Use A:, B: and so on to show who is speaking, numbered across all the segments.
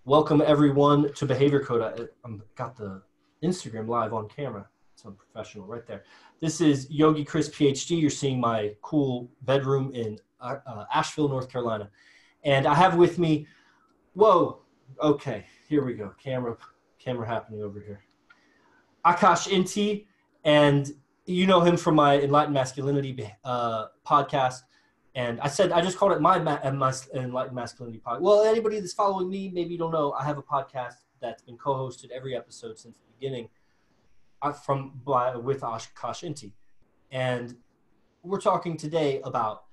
A: Welcome everyone to Behavior Code. I got the Instagram live on camera. It's unprofessional right there. This is Yogi Chris PhD. You're seeing my cool bedroom in Asheville, North Carolina. And I have with me, whoa, okay, here we go. Camera happening over here. Akash Inti, and you know him from my Enlightened Masculinity podcast. And I just called it my Enlightened Masculinity podcast. Well, anybody that's following me, maybe you don't know, I have a podcast that's been co-hosted every episode since the beginning with Akash Inti. And we're talking today about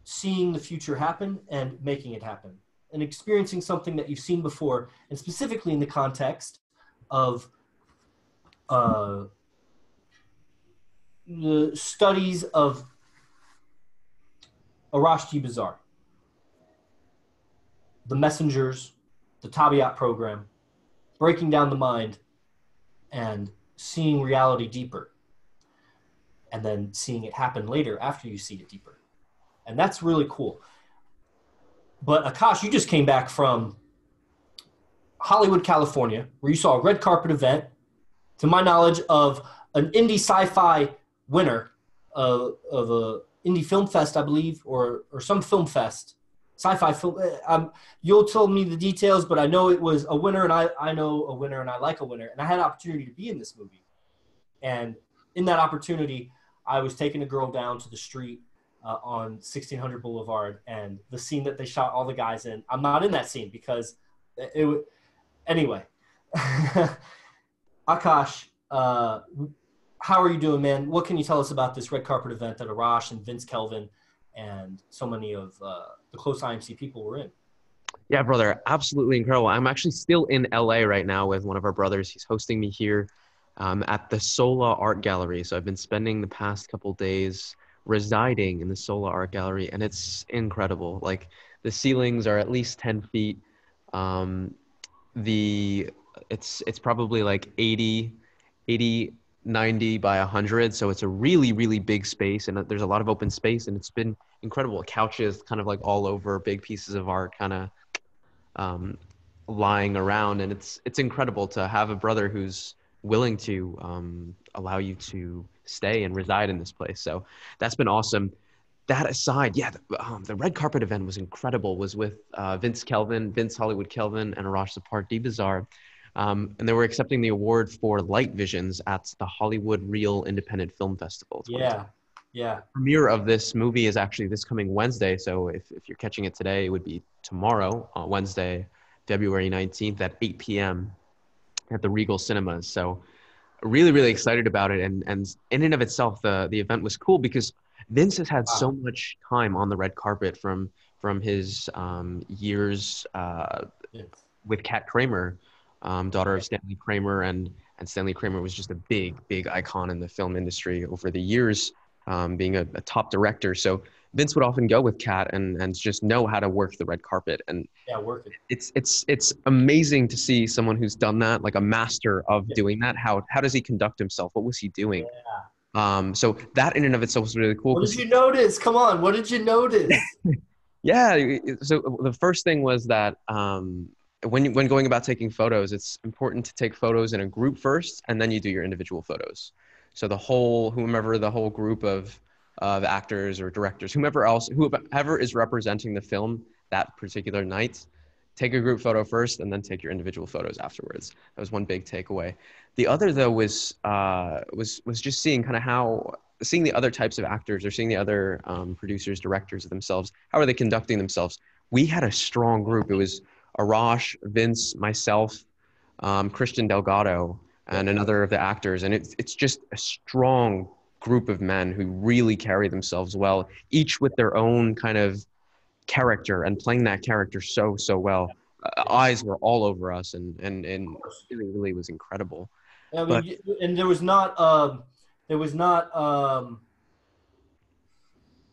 A: seeing the future happen and making it happen and experiencing something that you've seen before, and specifically in the context of the studies of Arashji Bazaar, the messengers, the Tabiat program, breaking down the mind and seeing reality deeper, and then seeing it happen later after you see it deeper. And that's really cool. But Akash, you just came back from Hollywood, California, where you saw a red carpet event, to my knowledge, of an indie sci-fi winner of a indie film fest, I believe, or some film fest, sci-fi film. You'll tell me the details, but I know it was a winner, and I know a winner, and I like a winner. And I had an opportunity to be in this movie. And in that opportunity, I was taking a girl down to the street on 1600 Boulevard, and the scene that they shot all the guys in, I'm not in that scene because anyway. Akash, how are you doing, man? What can you tell us about this red carpet event that Arash and Vince Kelvin and so many of the close IMC people were in?
B: Yeah, brother, absolutely incredible. I'm actually still in LA right now with one of our brothers. He's hosting me here at the Sola Art Gallery. So I've been spending the past couple days residing in the Sola Art Gallery, and it's incredible. Like, the ceilings are at least 10 feet. It's probably like 80, 90 by 100. So it's a really, really big space, and there's a lot of open space, and it's been incredible. Couches kind of like all over, big pieces of art kind of lying around. And it's incredible to have a brother who's willing to allow you to stay and reside in this place. So that's been awesome. That aside, yeah, the red carpet event was incredible. Was with Vince Hollywood Kelvin, and Arash Sapardi Bazaar. And they were accepting the award for Light Visions at the Hollywood Real Independent Film Festival.
A: Yeah.
B: The premiere of this movie is actually this coming Wednesday. So if you're catching it today, it would be tomorrow, Wednesday, February 19th at 8 p.m. at the Regal Cinemas. So really, really excited about it. And in and of itself, the event was cool because Vince has had so much time on the red carpet from his years with Kat Kramer, daughter of Stanley Kramer, and Stanley Kramer was just a big icon in the film industry over the years, being a top director. So Vince would often go with Kat and just know how to work the red carpet. And
A: work it.
B: It's amazing to see someone who's done that, like a master of doing that. How does he conduct himself? What was he doing? So that in and of itself was really cool.
A: What did you notice? Come on, what did you notice?
B: Yeah, so the first thing was that when going about taking photos, it's important to take photos in a group first, and then you do your individual photos. So whomever the whole group of actors or directors, whoever is representing the film that particular night, take a group photo first, and then take your individual photos afterwards. That was one big takeaway. The other, though, was just seeing kind of seeing the other types of actors, or seeing the other producers, directors themselves. How are they conducting themselves? We had a strong group. It was Arash, Vince, myself, Christian Delgado, and another of the actors. And it's just a strong group of men who really carry themselves well, each with their own kind of character and playing that character so well. Eyes were all over us, and really was incredible.
A: I mean, and there was not I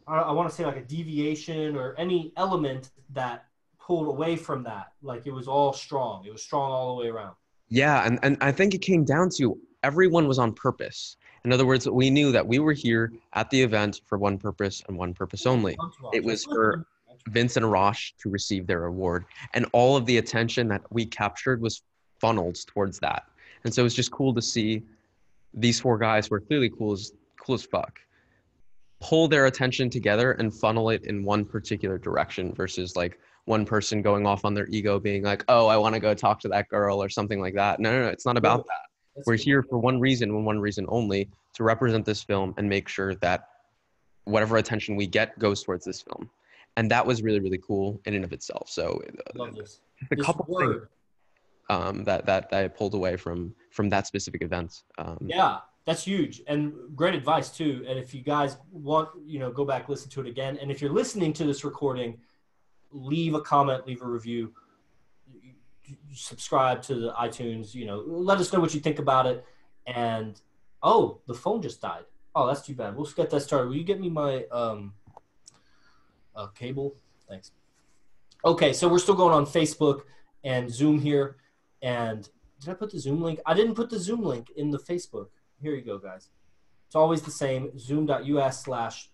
A: want to say like a deviation or any element that pulled away from that. Like, it was all strong. It was strong all the way around.
B: Yeah, and I think it came down to everyone was on purpose. In other words, we knew that we were here at the event for one purpose and one purpose only. It was for Vince and Rosh to receive their award. And all of the attention that we captured was funneled towards that. And so it's just cool to see these four guys who are clearly cool as fuck pull their attention together and funnel it in one particular direction versus like one person going off on their ego being like, oh, I want to go talk to that girl or something like that. No, it's not about that. We're here for one reason and one reason only, to represent this film and make sure that whatever attention we get goes towards this film. And that was really, really cool in and of itself. So
A: Love this.
B: a couple things that I pulled away from that specific event.
A: Yeah, that's huge and great advice too. And if you guys want, go back, listen to it again. And if you're listening to this recording, leave a comment, leave a review, subscribe to the iTunes, let us know what you think about it. And, oh, the phone just died. Oh, that's too bad. We'll get that started. Will you get me my cable? Thanks. Okay, so we're still going on Facebook and Zoom here. And did I put the Zoom link? I didn't put the Zoom link in the Facebook. Here you go, guys. It's always the same, zoom.us/J,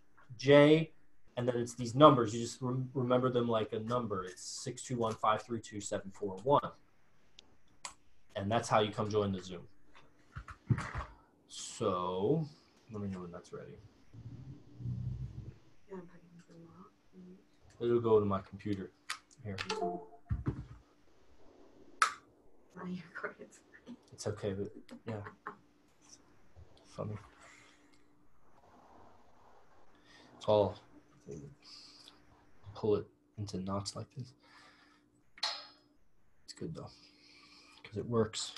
A: and then it's these numbers. You just remember them like a number. It's 621-532-741. And that's how you come join the Zoom. So let me know when that's ready. It'll go to my computer. Here. It's okay, but yeah. Funny. It's all pull it into knots like this. It's good though, because it works.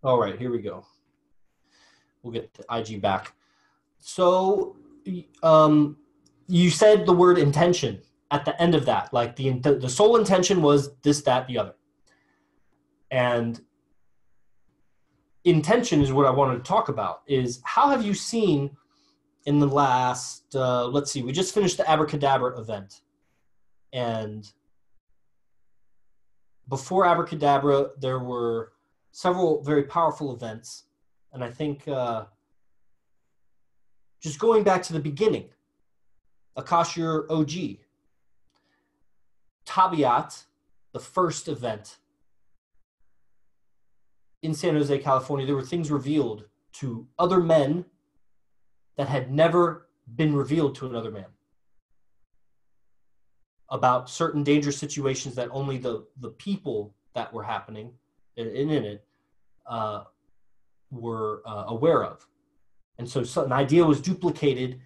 A: All right, here we go. We'll get the IG back. So, you said the word intention at the end of that, like the sole intention was this, that, the other. And intention is what I wanted to talk about, is how have you seen in the last, let's see, we just finished the Abracadabra event. And before Abracadabra, there were several very powerful events. And I think just going back to the beginning, Akash, your OG. Tabiat, the first event in San Jose, California, there were things revealed to other men that had never been revealed to another man about certain dangerous situations that only the people that were happening in it were aware of. And so an idea was duplicated,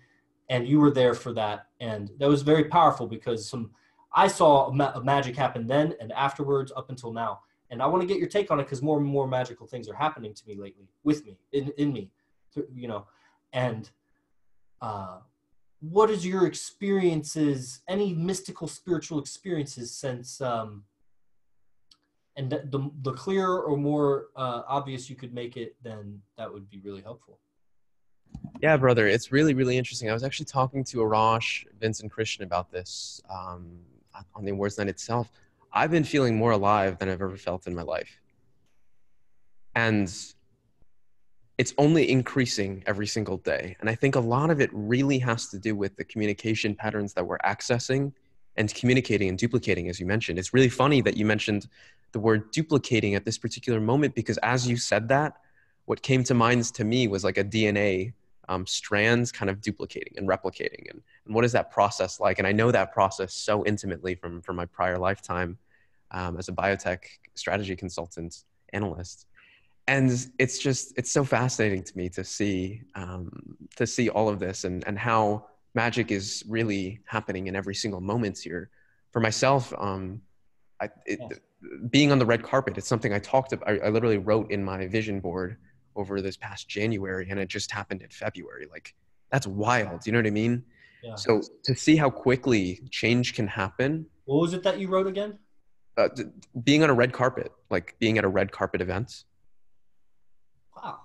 A: and you were there for that. And that was very powerful because I saw magic happen then and afterwards up until now. And I want to get your take on it because more and more magical things are happening to me lately, with me, in me, And what is your experiences, any mystical spiritual experiences since, and the clearer or more obvious you could make it, then that would be really helpful.
B: Yeah, brother, it's really, really interesting. I was actually talking to Arash, Vince, and Christian about this on the awards night itself. I've been feeling more alive than I've ever felt in my life. And it's only increasing every single day. And I think a lot of it really has to do with the communication patterns that we're accessing and communicating and duplicating, as you mentioned. It's really funny that you mentioned the word duplicating at this particular moment, because as you said that, what came to mind to me was like a DNA strands kind of duplicating and replicating. And what is that process like? And I know that process so intimately from my prior lifetime as a biotech strategy consultant analyst. And it's so fascinating to me to see all of this and how magic is really happening in every single moment here. For myself, being on the red carpet, it's something I talked about. I literally wrote in my vision board over this past January, and it just happened in February. Like, that's wild. You know what I mean? Yeah. So to see how quickly change can happen.
A: What was it that you wrote again?
B: Being on a red carpet, like being at a red carpet event.
A: Wow.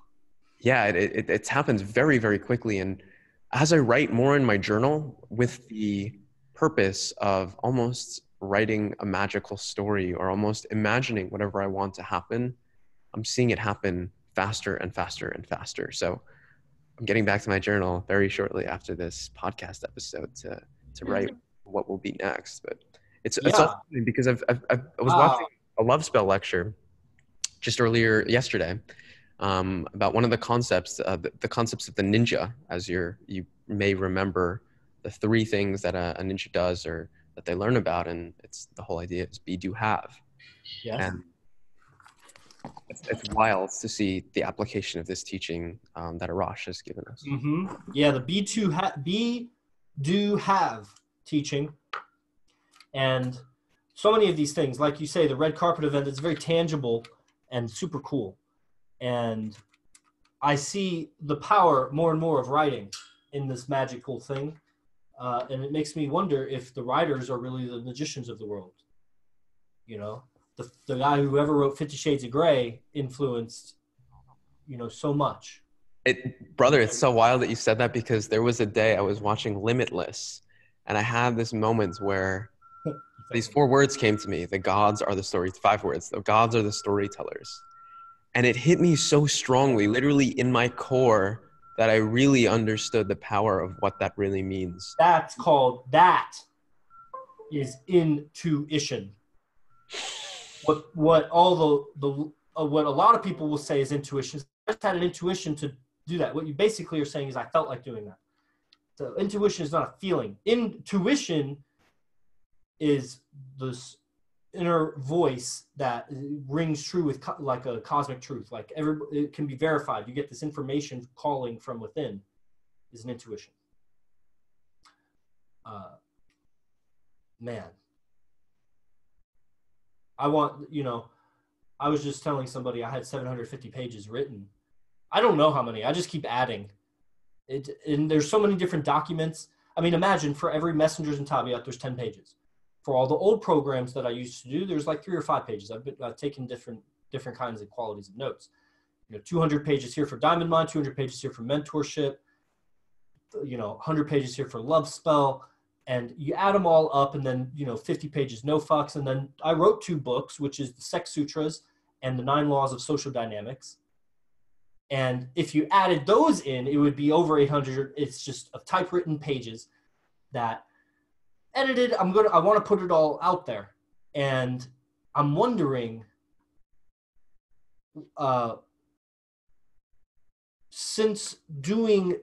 B: Yeah, it happens very, very quickly. And as I write more in my journal with the purpose of almost writing a magical story or almost imagining whatever I want to happen, I'm seeing it happen faster and faster and faster. So I'm getting back to my journal very shortly after this podcast episode to write what will be next. But it's
A: Yeah.
B: also funny because I was watching a love spell lecture just earlier yesterday about one of the concepts, the concepts of the ninja. As you may remember, the three things that a ninja does or that they learn about, and it's the whole idea is be, do, have.
A: Yes.
B: And it's wild to see the application of this teaching that Arash has given us.
A: Mm-hmm. Yeah, the be, do, have teaching. And so many of these things, like you say, the red carpet event is very tangible and super cool. And I see the power more and more of writing in this magical thing. And it makes me wonder if the writers are really the magicians of the world. You know, the guy who ever wrote 50 Shades of Grey influenced, so much.
B: Brother, it's so wild that you said that, because there was a day I was watching Limitless and I had this moment where these 4 words came to me. The gods are the 5 words. The gods are the storytellers. And it hit me so strongly, literally in my core, that I really understood the power of what that really means.
A: That is intuition. What all what a lot of people will say is intuition. I just had an intuition to do that. What you basically are saying is I felt like doing that. So intuition is not a feeling. Intuition is this inner voice that rings true with like a cosmic truth. Like it can be verified. You get this information calling from within is an intuition. Man. I was just telling somebody I had 750 pages written. I don't know how many. I just keep adding. And there's so many different documents. I mean, imagine for every messengers and Tabiat, there's 10 pages. For all the old programs that I used to do, there's like 3 or 5 pages. I've taken different kinds of qualities of notes. 200 pages here for Diamond Mind, 200 pages here for mentorship, 100 pages here for love spell. And you add them all up, and then 50 pages no fucks. And then I wrote 2 books, which is the Sex Sutras and the 9 Laws of Social Dynamics. And if you added those in, it would be over 800. It's just of typewritten pages that edited. I want to put it all out there. And I'm wondering, since doing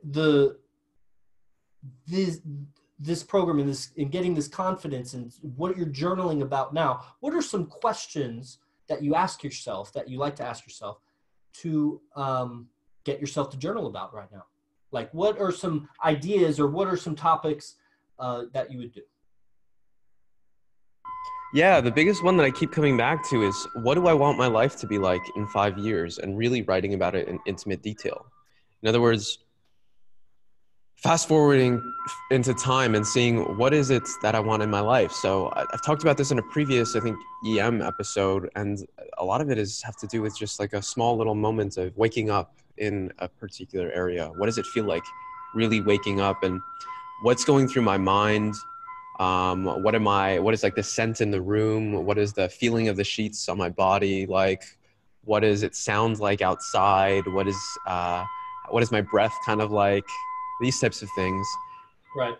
A: this program and getting this confidence and what you're journaling about now, what are some questions that you ask yourself, that you like to ask yourself to get yourself to journal about right now? Like, what are some ideas or what are some topics that you would do?
B: Yeah, the biggest one that I keep coming back to is, what do I want my life to be like in 5 years, and really writing about it in intimate detail. In other words, fast forwarding into time and seeing what is it that I want in my life. So I've talked about this in a previous, I think, EM episode, and a lot of it have to do with just like a small little moment of waking up in a particular area. What does it feel like really waking up, and what's going through my mind? What is like the scent in the room? What is the feeling of the sheets on my body like? What does it sound like outside? What is my breath kind of like? These types of things.
A: Right.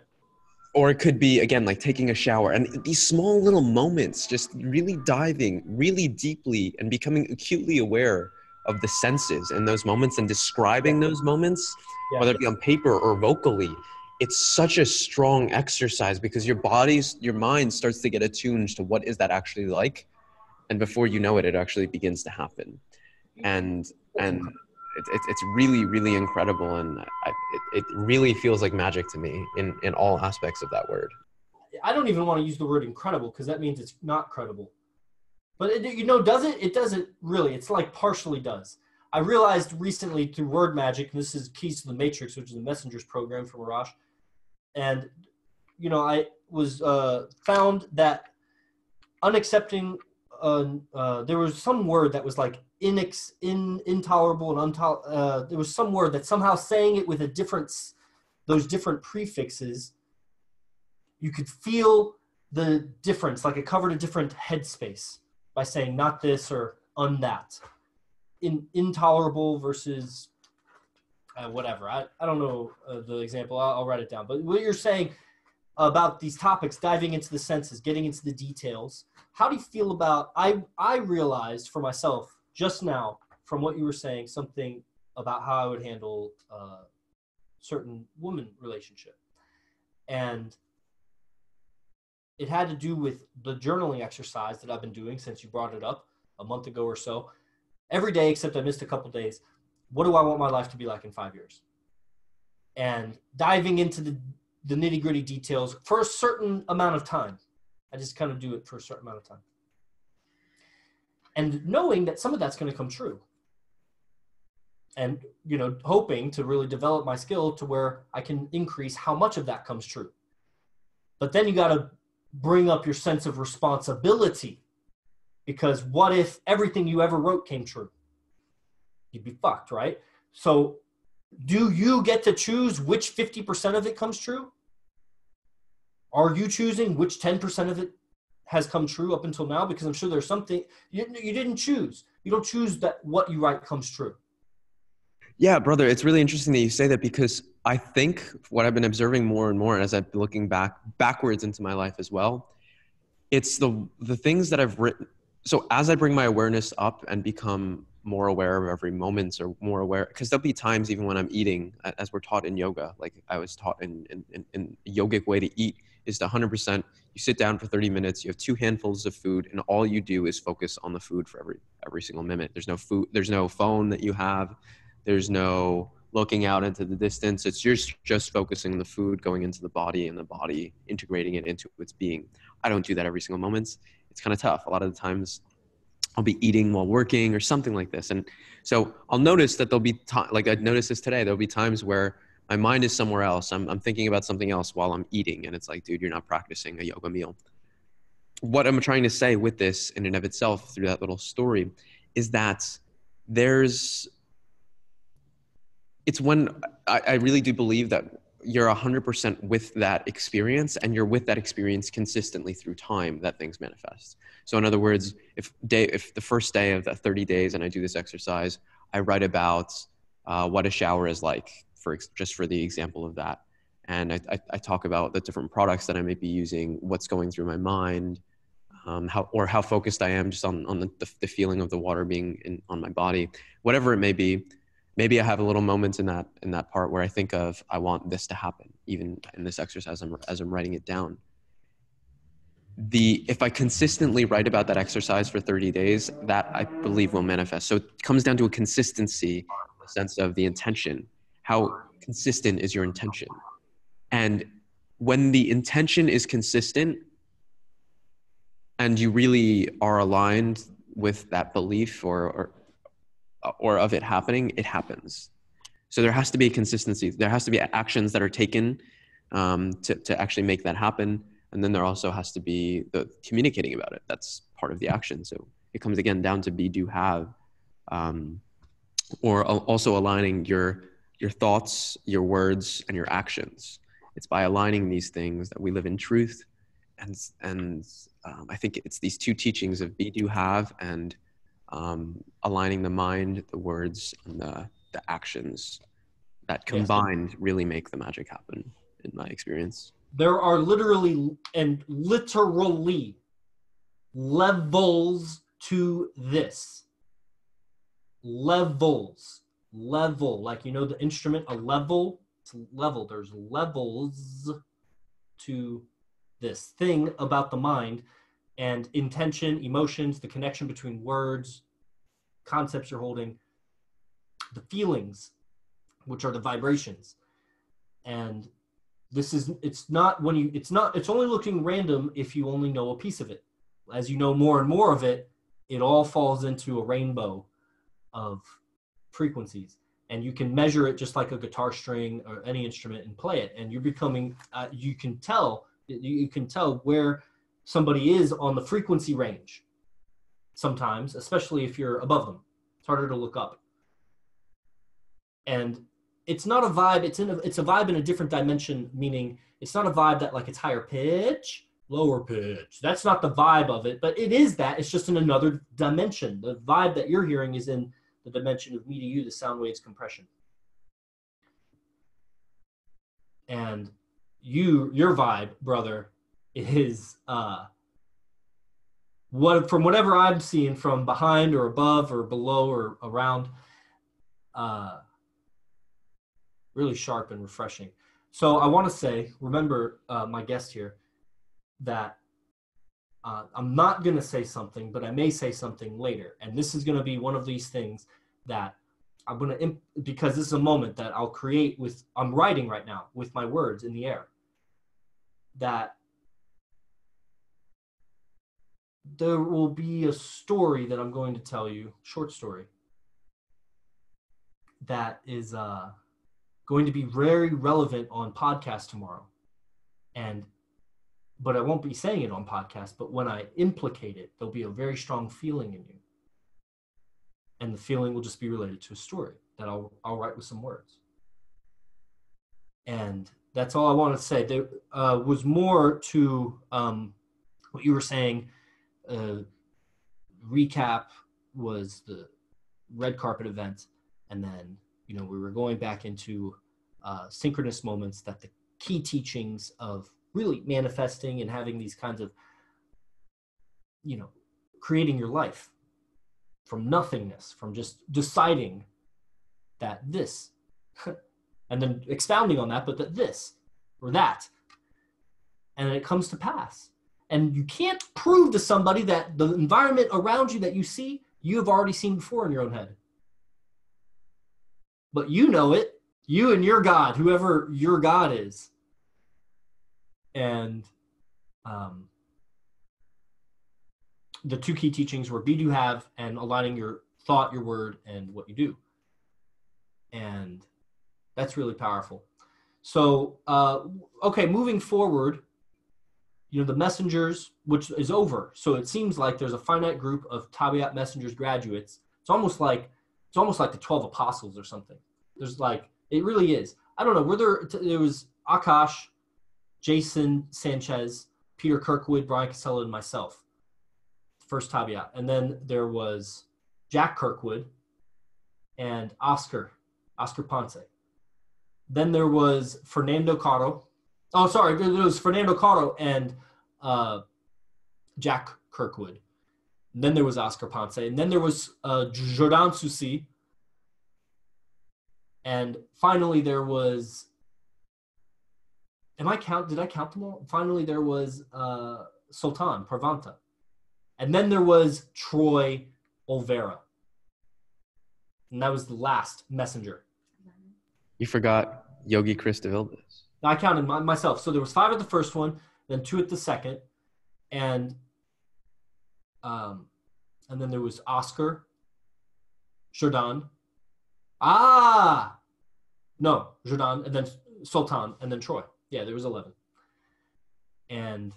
B: Or it could be, again, like taking a shower, and these small little moments, just really diving really deeply and becoming acutely aware of the senses in those moments and describing those moments, whether it be on paper or vocally. It's such a strong exercise, because your mind starts to get attuned to what is that actually like. And before you know it, it actually begins to happen. And it's really, really incredible. And it really feels like magic to me in all aspects of that word.
A: I don't even want to use the word incredible, because that means it's not credible. But does it? It doesn't really. It's like partially does. I realized recently through word magic, and this is Keys to the Matrix, which is the Messengers program from Arash. And, I was found that unaccepting, there was some word that was like intolerable and there was some word that somehow saying it with those different prefixes, you could feel the difference, like it covered a different headspace by saying not this or that. Intolerable versus whatever. I don't know the example. I'll write it down. But what you're saying about these topics, diving into the senses, getting into the details, how do you feel about, I realized for myself just now from what you were saying, something about how I would handle a certain woman relationship. And it had to do with the journaling exercise that I've been doing since you brought it up a month ago or so. Every day, except I missed a couple days. What do I want my life to be like in 5 years? And diving into the nitty gritty details for a certain amount of time. I just kind of do it for a certain amount of time. And knowing that some of that's going to come true. And, you know, hoping to really develop my skill to where I can increase how much of that comes true. But then you got to bring up your sense of responsibility, because what if everything you ever wrote came true? You'd be fucked, right? So do you get to choose which 50% of it comes true? Are you choosing which 10% of it has come true up until now? Because I'm sure there's something you didn't choose. You don't choose that what you write comes true.
B: Yeah, brother, it's really interesting that you say that, because I think what I've been observing more and more as I've been looking backwards into my life as well, it's the things that I've written. So as I bring my awareness up and become more aware of every moment, or more aware, because there'll be times even when I'm eating, as we're taught in yoga, like I was taught in a yogic way to eat is to 100%, you sit down for 30 minutes, you have 2 handfuls of food, and all you do is focus on the food for every single minute. There's no food, there's no phone that you have, there's no looking out into the distance. It's just focusing on the food going into the body, and the body integrating it into its being. I don't do that every single moment. It's kind of tough. A lot of the times I'll be eating while working or something like this. And so I'll notice that there'll be like I noticed this today, there'll be times where my mind is somewhere else. I'm thinking about something else while I'm eating. And it's like, dude, you're not practicing a yoga meal. What I'm trying to say with this in and of itself through that little story is that it's when I really do believe that you're 100% with that experience, and you're with that experience consistently through time, that things manifest. So in other words, if the first day of the 30 days and I do this exercise, I write about what a shower is like, just for the example of that. And I talk about the different products that I may be using, what's going through my mind, how focused I am just on the feeling of the water being on my body, whatever it may be. Maybe I have a little moment in that part where I think of, I want this to happen, even in this exercise as I'm writing it down. If I consistently write about that exercise for 30 days, that I believe will manifest. So it comes down to a consistency in the sense of the intention. How consistent is your intention? And when the intention is consistent and you really are aligned with that belief or of it happening, it happens. So there has to be a consistency. There has to be actions that are taken to actually make that happen. And then there also has to be the communicating about it. That's part of the action. So it comes again down to be, do, have, or also aligning your thoughts, your words, and your actions. It's by aligning these things that we live in truth. And I think it's these 2 teachings of be, do, have, and aligning the mind, the words, and the actions that combined really make the magic happen, in my experience.
A: There are literally levels to this. Level, like, you know, the instrument, a level, it's level. There's levels to this thing about the mind, and intention, emotions, the connection between words, concepts you're holding, the feelings, which are the vibrations. And it's only looking random if you only know a piece of it. As you know more and more of it, it all falls into a rainbow of frequencies. And you can measure it just like a guitar string or any instrument and play it. And you're becoming, you can tell where somebody is on the frequency range sometimes, especially if you're above them. It's harder to look up. And it's not a vibe, it's a vibe in a different dimension, meaning it's not a vibe that like it's higher pitch, lower pitch. That's not the vibe of it, but it is that. It's just in another dimension. The vibe that you're hearing is in the dimension of me to you, the sound waves compression. And your vibe, brother, is from whatever I'm seeing from behind or above or below or around, really sharp and refreshing. So I want to say, remember my guest here, that I'm not going to say something, but I may say something later. And this is going to be one of these things that I'm going to, because this is a moment that I'll create I'm writing right now with my words in the air, that there will be a story that I'm going to tell you, short story, that is going to be very relevant on podcast tomorrow. But I won't be saying it on podcast, but when I implicate it, there'll be a very strong feeling in you. And the feeling will just be related to a story that I'll write with some words. And that's all I want to say. There was more to what you were saying. Recap was the red carpet event. And then, we were going back into synchronous moments, that the key teachings of really manifesting and having these kinds of, creating your life from nothingness, from just deciding that this, and then expounding on that, but that this or that, and it comes to pass. And you can't prove to somebody that the environment around you that you see, you have already seen before in your own head. But you know it, you and your God, whoever your God is. And the two key teachings were be, do, have, and aligning your thought, your word, and what you do. And that's really powerful. So, okay, moving forward, the messengers, which is over. So it seems like there's a finite group of Tabiat Messengers graduates. It's almost like the 12 apostles or something. There's it really is. I don't know, there was Akash, Jason Sanchez, Peter Kirkwood, Brian Casella, and myself. First Tabiat. And then there was Jack Kirkwood and Oscar Ponce. Then there was Fernando Caro. Oh, sorry. There was Fernando Caro and Jack Kirkwood. And then there was Oscar Ponce. And then there was Jordan Susi. And finally there was, did I count them all? Finally there was Sultan Parvanta. And then there was Troy Olvera. And that was the last messenger.
B: You forgot Yogi Christovildis.
A: I counted myself. So there was 5 at the first one, then 2 at the second. And then there was Oscar, Jordan. No, Jordan, and then Sultan, and then Troy. Yeah, there was 11. And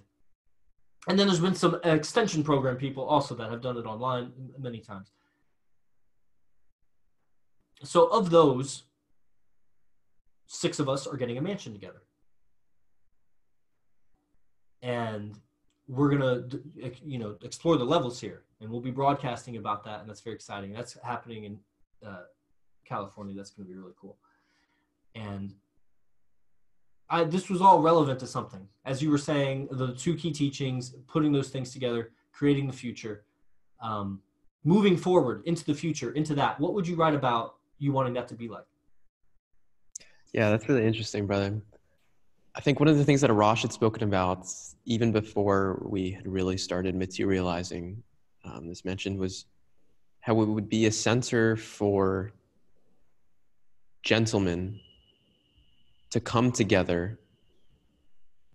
A: then there's been some extension program people also that have done it online many times. So of those, 6 of us are getting a mansion together. And we're going to, explore the levels here. And we'll be broadcasting about that, and that's very exciting. That's happening in California. That's going to be really cool. And this was all relevant to something. As you were saying, the 2 key teachings, putting those things together, creating the future, moving forward into the future, into that. What would you write about you wanting that to be like?
B: Yeah, that's really interesting, brother. I think one of the things that Arash had spoken about, even before we had really started materializing this mention, was how it would be a center for gentlemen to come together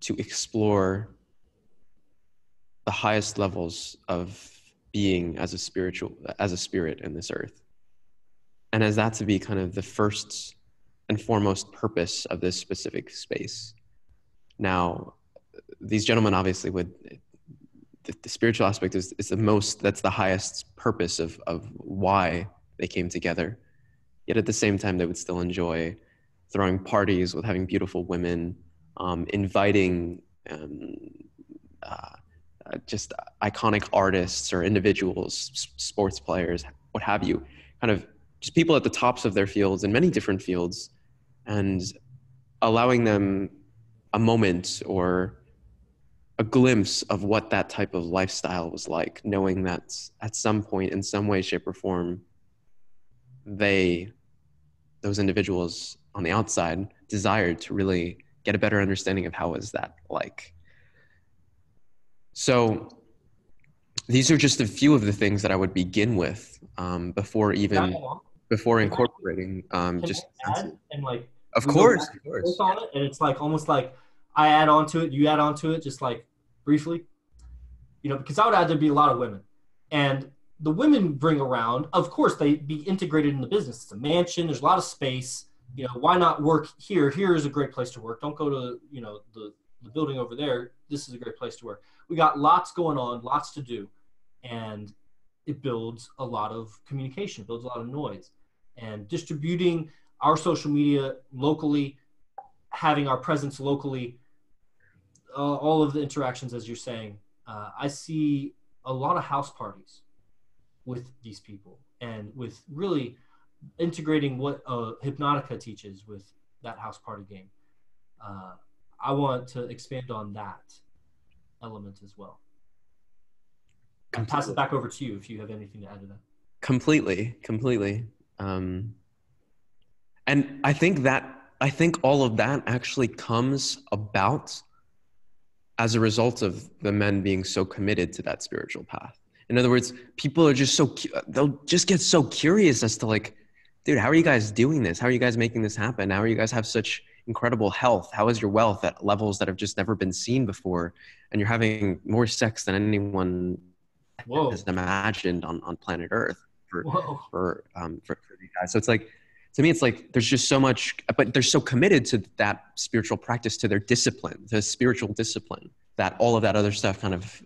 B: to explore the highest levels of being as a spirit in this earth. And as that to be kind of the first and foremost purpose of this specific space. Now, these gentlemen obviously the spiritual aspect is that's the highest purpose of why they came together. Yet at the same time, they would still enjoy throwing parties with having beautiful women, inviting just iconic artists or individuals, sports players, what have you, kind of just people at the tops of their fields in many different fields, and allowing them a moment or a glimpse of what that type of lifestyle was like, knowing that at some point, in some way, shape, or form, those individuals on the outside desired to really get a better understanding of how is that like. So these are just a few of the things that I would begin with before incorporating
A: Can
B: just
A: I add and like
B: of
A: we go
B: course,
A: back
B: of
A: and forth
B: course.
A: on it, and it's like almost like I add on to it, you add on to it, just like briefly, because I would add there'd be a lot of women, and the women bring around, of course, they be integrated in the business. It's a mansion, there's a lot of space. Why not work here? Here is a great place to work. Don't go to the building over there. This is a great place to work. We got lots going on, lots to do, and it builds a lot of communication, it builds a lot of noise. And distributing our social media locally, having our presence locally, all of the interactions, as you're saying, I see a lot of house parties with these people and with really integrating what Hypnotica teaches with that house party game. I want to expand on that element as well. I'll pass it back over to you if you have anything to add to that.
B: Completely. And I think all of that actually comes about as a result of the men being so committed to that spiritual path. In other words, people are just they'll just get so curious as to like, dude, how are you guys doing this? How are you guys making this happen? How are you guys have such incredible health? How is your wealth at levels that have just never been seen before? And you're having more sex than anyone has imagined on planet Earth for these guys. So it's like, to me, it's like there's just so much, but they're so committed to that spiritual practice, to their discipline, the spiritual discipline, that all of that other stuff kind of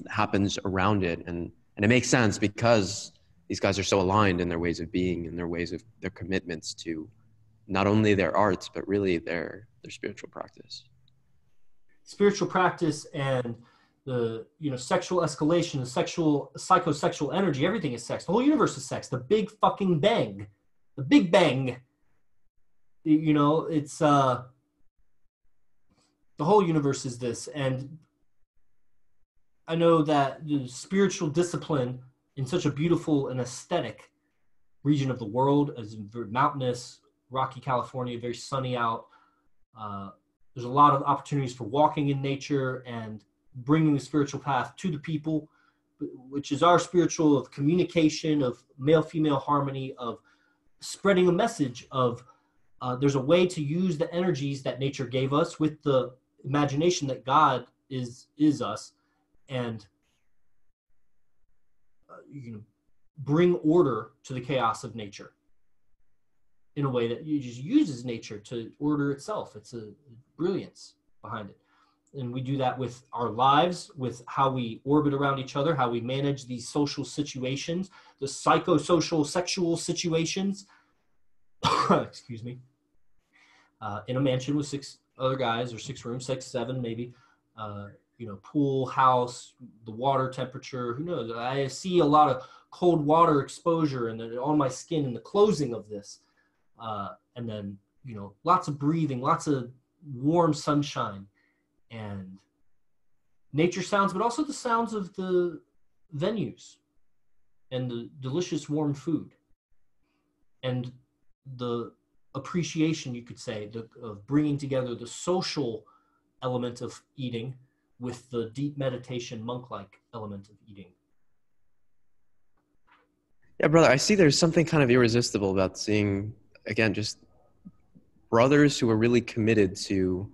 B: happens around it. And it makes sense because these guys are so aligned in their ways of being and their ways of their commitments to not only their arts, but really their spiritual practice.
A: Spiritual practice and the sexual escalation, the psychosexual energy, everything is sex. The whole universe is sex. The big fucking bang. The Big Bang, it's the whole universe is this. And I know that the spiritual discipline in such a beautiful and aesthetic region of the world, as very mountainous, rocky California, very sunny out. There's a lot of opportunities for walking in nature and bringing the spiritual path to the people, which is our spiritual of communication, of male-female harmony, of spreading a message of there's a way to use the energies that nature gave us with the imagination that God is us, and bring order to the chaos of nature in a way that just uses nature to order itself. It's a brilliance behind it. And we do that with our lives, with how we orbit around each other, how we manage these social situations, the psychosocial, sexual situations, excuse me, in a mansion with 6 other guys, or 6 rooms, 6, 7 maybe, pool, house, the water temperature, who knows? I see a lot of cold water exposure and on my skin in the closing of this. And then, lots of breathing, lots of warm sunshine and nature sounds, but also the sounds of the venues and the delicious warm food and the appreciation, you could say, of bringing together the social element of eating with the deep meditation, monk-like element of eating.
B: Yeah, brother, I see there's something kind of irresistible about seeing, again, just brothers who are really committed to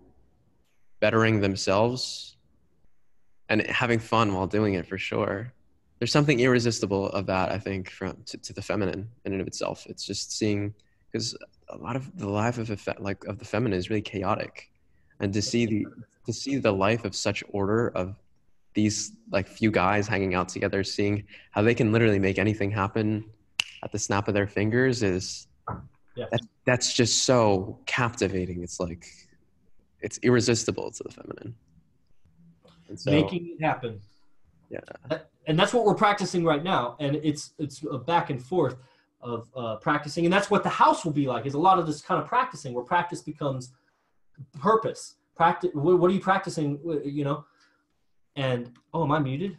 B: bettering themselves and having fun while doing it, for sure. There's something irresistible of that, I think, to the feminine in and of itself. It's just seeing, because a lot of the life of the feminine is really chaotic, and to see the life of such order of these like few guys hanging out together, seeing how they can literally make anything happen at the snap of their fingers that's just so captivating. It's like, it's irresistible to the feminine. And so,
A: making it happen.
B: Yeah.
A: And that's what we're practicing right now. And it's a back and forth of practicing. And that's what the house will be like, is a lot of this kind of practicing where practice becomes purpose. Practice. What are you practicing? You know. And oh, am I muted?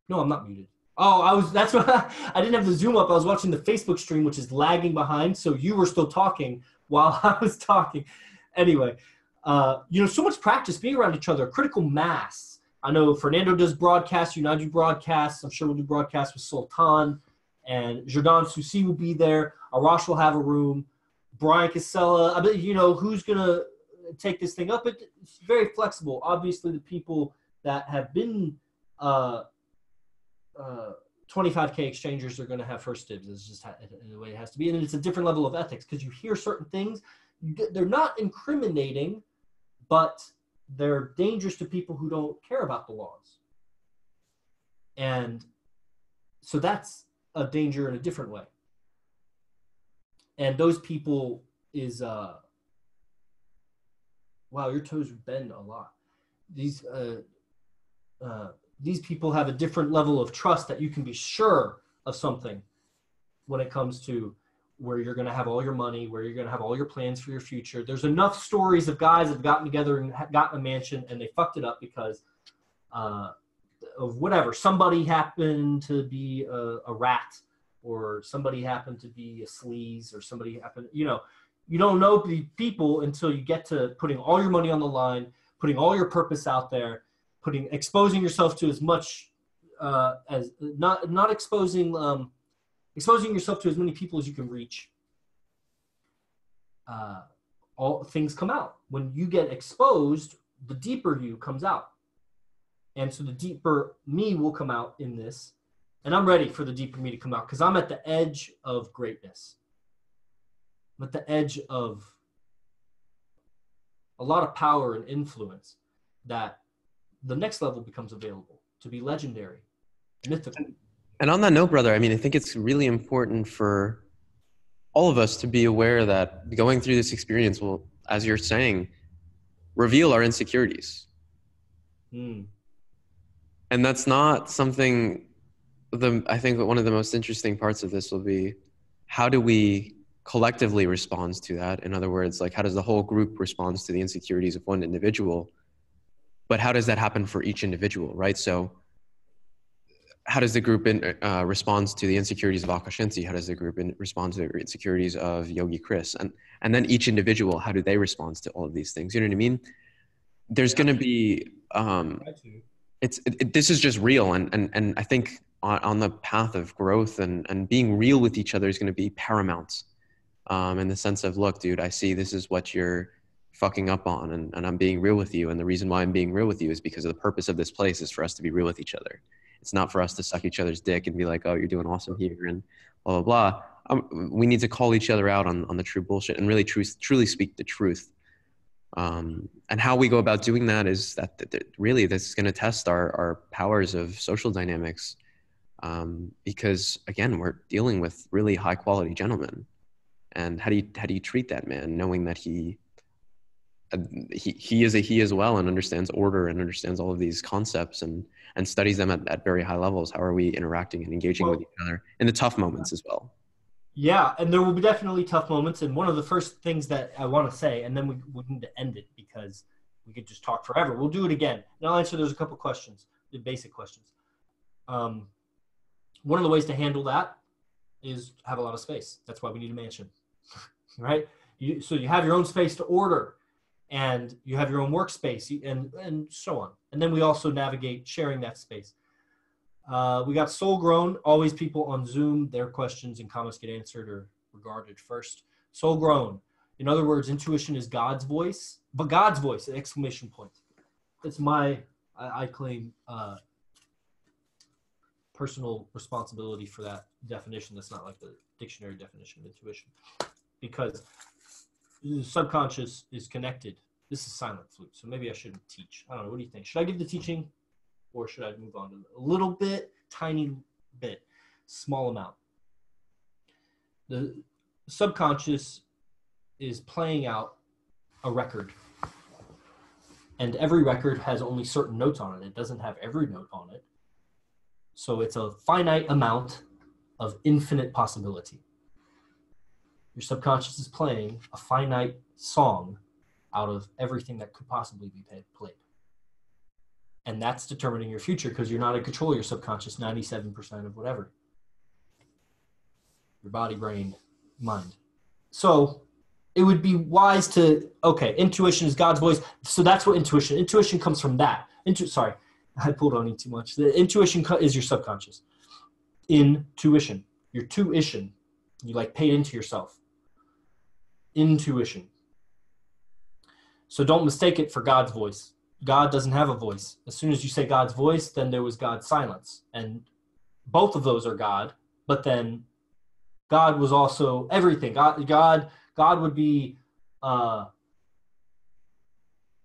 A: No, I'm not muted. Oh, that's what I didn't have the Zoom up. I was watching the Facebook stream, which is lagging behind. So you were still talking while I was talking. Anyway, you know, so much practice being around each other, critical mass. I know Fernando does broadcasts, you and I do broadcasts. I'm sure we'll do broadcasts with Sultan, and Jordan Susi will be there. Arash will have a room. Brian Casella. I mean, you know, who's going to take this thing up? It's very flexible. Obviously, the people that have been 25K exchangers are going to have first dibs. It's just the way it has to be. And it's a different level of ethics because you hear certain things. They're not incriminating, but they're dangerous to people who don't care about the laws. And so that's a danger in a different way. And those people is, wow, your toes bend a lot. These people have a different level of trust that you can be sure of something when it comes to where you're going to have all your money, where you're going to have all your plans for your future. There's enough stories of guys that have gotten together and gotten a mansion and they fucked it up because of whatever. Somebody happened to be a rat, or somebody happened to be a sleaze, or somebody happened, you know, you don't know the people until you get to putting all your money on the line, putting all your purpose out there, exposing yourself to as much as not exposing yourself to as many people as you can reach. All things come out. When you get exposed, the deeper you comes out. And so the deeper me will come out in this. And I'm ready for the deeper me to come out because I'm at the edge of greatness. I'm at the edge of a lot of power and influence that the next level becomes available to be legendary, mythical.
B: And on that note, brother, I mean, I think it's really important for all of us to be aware that going through this experience will, as you're saying, reveal our insecurities. And that's not something, I think that one of the most interesting parts of this will be, how do we collectively respond to that? In other words, like, how does the whole group respond to the insecurities of one individual? But how does that happen for each individual, right? So how does the group respond to the insecurities of Akash? How does the group respond to the insecurities of Yogi Chris? And then each individual, how do they respond to all of these things? You know what I mean? There's going to be, this is just real. And I think on the path of growth and being real with each other is going to be paramount, in the sense of, look, dude, I see this is what you're fucking up on, and I'm being real with you. And the reason why I'm being real with you is because of the purpose of this place is for us to be real with each other. It's not for us to suck each other's dick and be like, oh, you're doing awesome here and blah, blah, blah. We need to call each other out on the true bullshit and really truly speak the truth. And how we go about doing that is that really this is going to test our powers of social dynamics. Because again, we're dealing with really high quality gentlemen. And how do you treat that man, knowing that he is a he as well, and understands order and understands all of these concepts and studies them at very high levels? How are we interacting and engaging with each other in the tough moments as well?
A: Yeah, and there will be definitely tough moments. And one of the first things that I want to say, and then we need to end it because we could just talk forever. We'll do it again. And I'll answer there's a couple questions, the basic questions. One of the ways to handle that is have a lot of space. That's why we need a mansion, right? So you have your own space to order, and you have your own workspace, and so on. And then we also navigate sharing that space. We got Soul Grown. Always people on Zoom, their questions and comments get answered or regarded first. Soul Grown. In other words, intuition is God's voice, but God's voice, exclamation point. It's I claim personal responsibility for that definition. That's not like the dictionary definition of intuition, because the subconscious is connected. This is silent flute, so maybe I shouldn't teach. I don't know. What do you think? Should I give the teaching, or should I move on to a little bit, tiny bit, small amount? The subconscious is playing out a record, and every record has only certain notes on it. It doesn't have every note on it. So it's a finite amount of infinite possibility. Your subconscious is playing a finite song out of everything that could possibly be played. And that's determining your future because you're not in control of your subconscious 97% of whatever. Your body, brain, mind. So it would be wise to, okay, intuition is God's voice. So that's what intuition comes from that. Sorry, I pulled on you too much. The intuition is your subconscious. Intuition. Your tuition. You like pay into yourself. Intuition. So don't mistake it for God's voice. God doesn't have a voice. As soon as you say God's voice, then there was God's silence. And both of those are God, but then God was also everything. God would be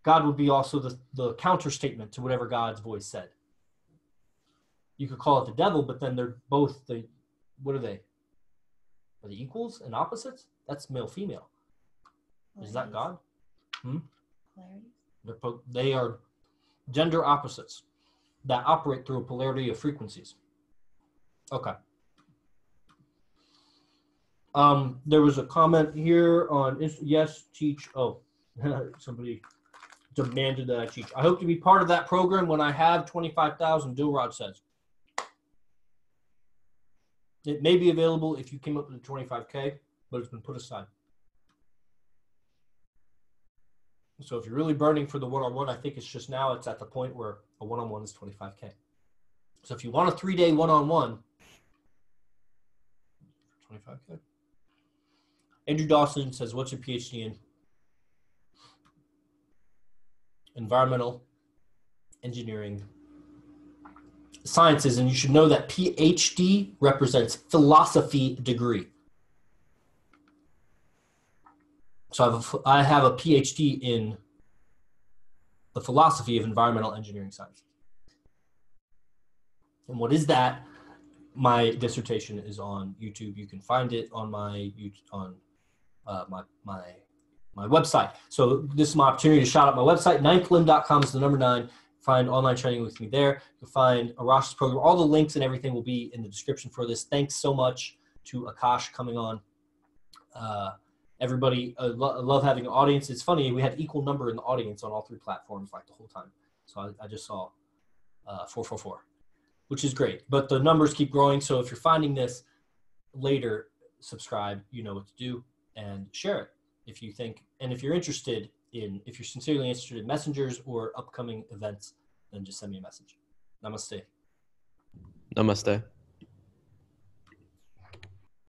A: also the counter statement to whatever God's voice said. You could call it the devil, but then they're both what are they? Are they equals and opposites? That's male, female. Polarities. Is that God? Polarities? They are gender opposites that operate through a polarity of frequencies. Okay. There was a comment here on yes, teach. Oh, somebody demanded that I teach. I hope to be part of that program when I have 25,000, Dilrod says. It may be available if you came up with the 25K, but it's been put aside. So if you're really burning for the one-on-one, I think it's just now it's at the point where a one-on-one is 25K. So if you want a 3-day one-on-one, 25K. Andrew Dawson says, what's your PhD in? Environmental engineering sciences. And you should know that PhD represents philosophy degree. So I have a PhD in the philosophy of environmental engineering science. And what is that? My dissertation is on YouTube. You can find it on my my website. So this is my opportunity to shout out my website. ninthlimb.com is the number 9. Find online training with me there. You'll find Arash's program. All the links and everything will be in the description for this. Thanks so much to Akash coming on. Everybody, I love having an audience. It's funny, we had equal number in the audience on all 3 platforms like the whole time. So I just saw 444, which is great. But the numbers keep growing. So if you're finding this later, subscribe, you know what to do, and share it if you think, and if you're interested in, if you're sincerely interested in messengers or upcoming events, then just send me a message. Namaste.
B: Namaste.